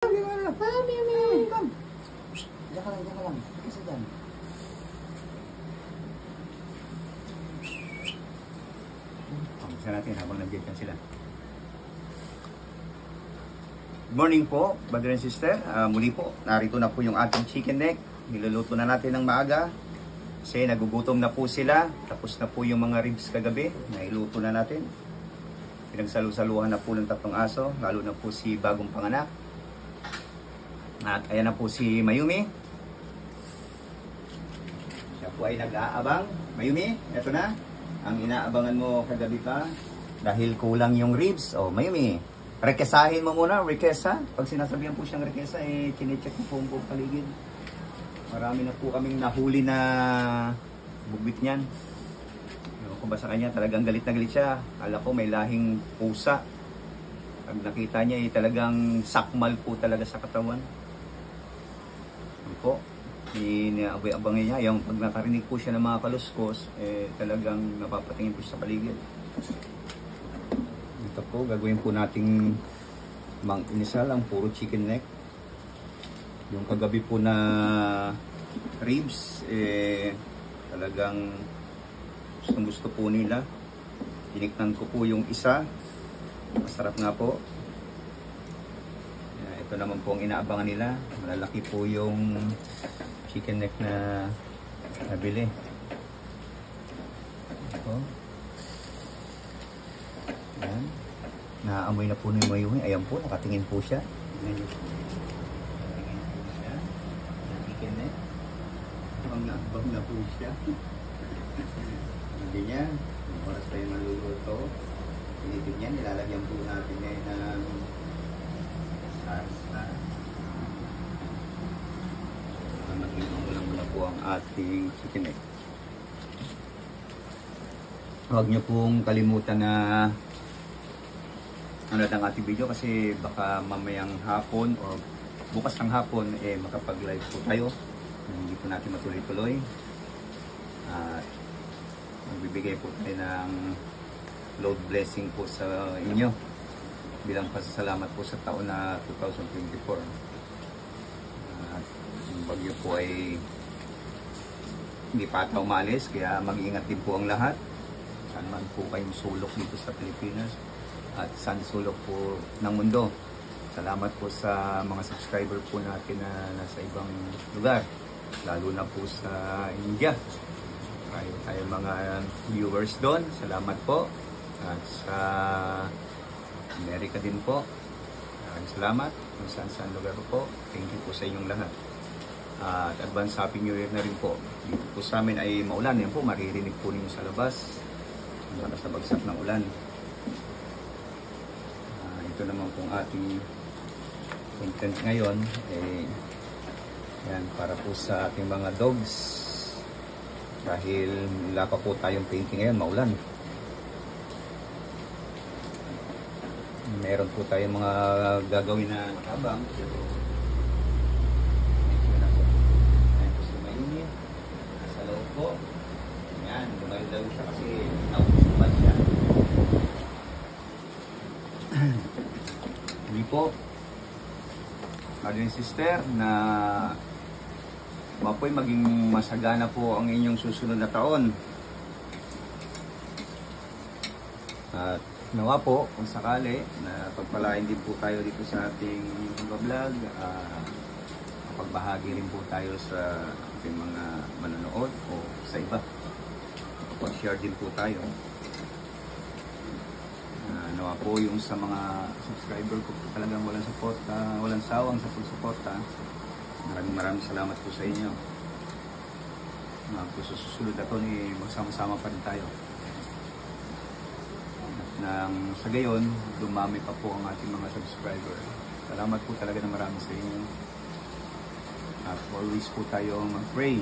Diyan ka lang. Kasi dyan. Pamisa natin habang nandiyan sila. Good morning po, brother and sister. Muli po, narito na po yung ating chicken neck. Niluluto na natin ng maaga. Kasi nagugutom na po sila. Tapos na po yung mga ribs kagabi. Nailuto na natin. Pinagsalu-saluhan na po ng 3 aso. Lalo na po si bagong panganak. At ayan na po si Mayumi. Siya po ay nag-aabang. Mayumi, eto na. Ang inaabangan mo kagabi pa. Dahil kulang yung ribs. O Mayumi, rekesahin mo muna. Rekesa. Pag sinasabihan po siyang rekesa, eh chinecheck po po ang paligid. Marami na po kaming nahuli na bugwit niyan. Kung ba sa kanya, talagang galit na galit siya. Kala ko may lahing pusa. Pag nakita niya, eh, talagang sakmal po talaga sa katawan. Ano po, iniabay-abangin niya. Yung pag nakarinig po siya ng mga kaluskos, eh, talagang napapatingin po siya sa paligid. Ito po, gagawin po nating mang-inisal ang puro chicken neck. Yung kagabi po na ribs, eh, talagang gusto po nila. Tiniktan ko po yung isa. Masarap nga po. Ito naman po ang inaabangan nila. Malalaki po yung chicken neck na nabili. Ito. Ayan. Naamoy na po ni Mayumi. Ayan po, nakatingin po siya. Ayan. Nakatingin po siya. Chicken neck. Bang na po siya. Hindi niya. Yung oras tayo naluluto. Pinipig niya. Nilalagyan po natin ngayon ng salsa. Magiging muna po ang ating chicken neck. Huwag niyo pong kalimutan na ano ang ating video kasi baka mamayang hapon o bukas ng hapon eh makapag-live po tayo. Hindi po natin matuloy-tuloy. At magbibigay po tayo ng load blessing po sa inyo bilang pasasalamat po sa taon na 2024. At yung bagyo po ay hindi pa ata umalis, kaya mag-iingat din po ang lahat. Saan man po kayong sulok dito sa Pilipinas at saan sulok po ng mundo. Salamat po sa mga subscriber po natin na nasa ibang lugar, lalo na po sa India. Tayo mga viewers doon, salamat po. At sa Amerika din po, salamat kung saan lugar po. Thank you po sa inyong lahat. At advance happy new year na rin po. Dito po sa amin ay maulan. Yan po, maririnig po ninyo sa labas. Lakas na bagsak ng ulan. Ito naman pong ating content ngayon. Yan, para po sa ating mga dogs. Dahil wala pa po tayong painting ngayon, maulan. Meron po tayong mga gagawin na habang. Ayan po si Mayumi. Nasa loob po. Ayan, lumayo-layo siya kasi nauusupan siya. Hindi po, brother and sister, na mapoy maging masagana po ang inyong susunod na taon. At nawa po kung sakali na pagpalain din po tayo dito sa ating vlog, pagbahagi rin po tayo sa ating mga manonood o sa iba. Pag-share din po tayo. Nawa po yung sa mga subscriber ko talagang walang suporta, walang sawang sa pagsuporta. Maraming salamat po sa inyo. Sa susunod na ito, magsama-sama pa rin tayo. At nang sa gayon, dumami pa po ang ating mga subscriber. Salamat po talaga na marami sa inyo. At always po tayo mag-pray.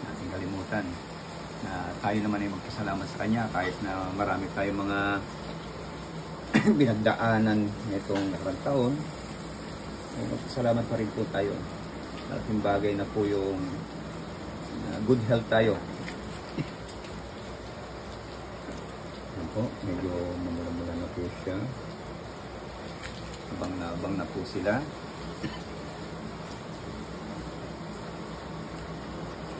Nating kalimutan na tayo naman ay magpasalamat sa Kanya kahit na marami tayong mga binagdaanan nitong nakarang taon. Magpasalamat pa rin po tayo. Laking bagay na po yung good health tayo. Yan po, medyo mamula-mula na po siya. abang na po sila.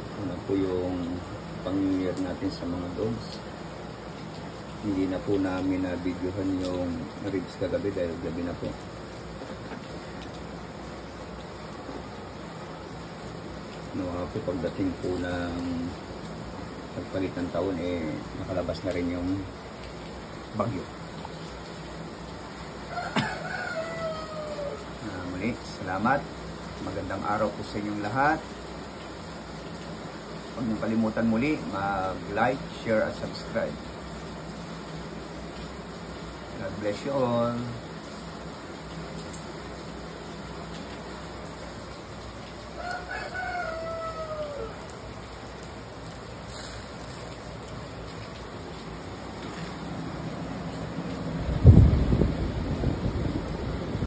Ito na po yung pang-New Year natin sa mga dogs. Hindi na po namin na-videohan yung ribs kagabi dahil gabi na po. Po pagdating po ng pagpalit ng taon, nakalabas na rin yung bagyo. Muli, salamat. Magandang araw po sa inyong lahat. Huwag niyong kalimutan muli mag-like, share at subscribe. God bless you all.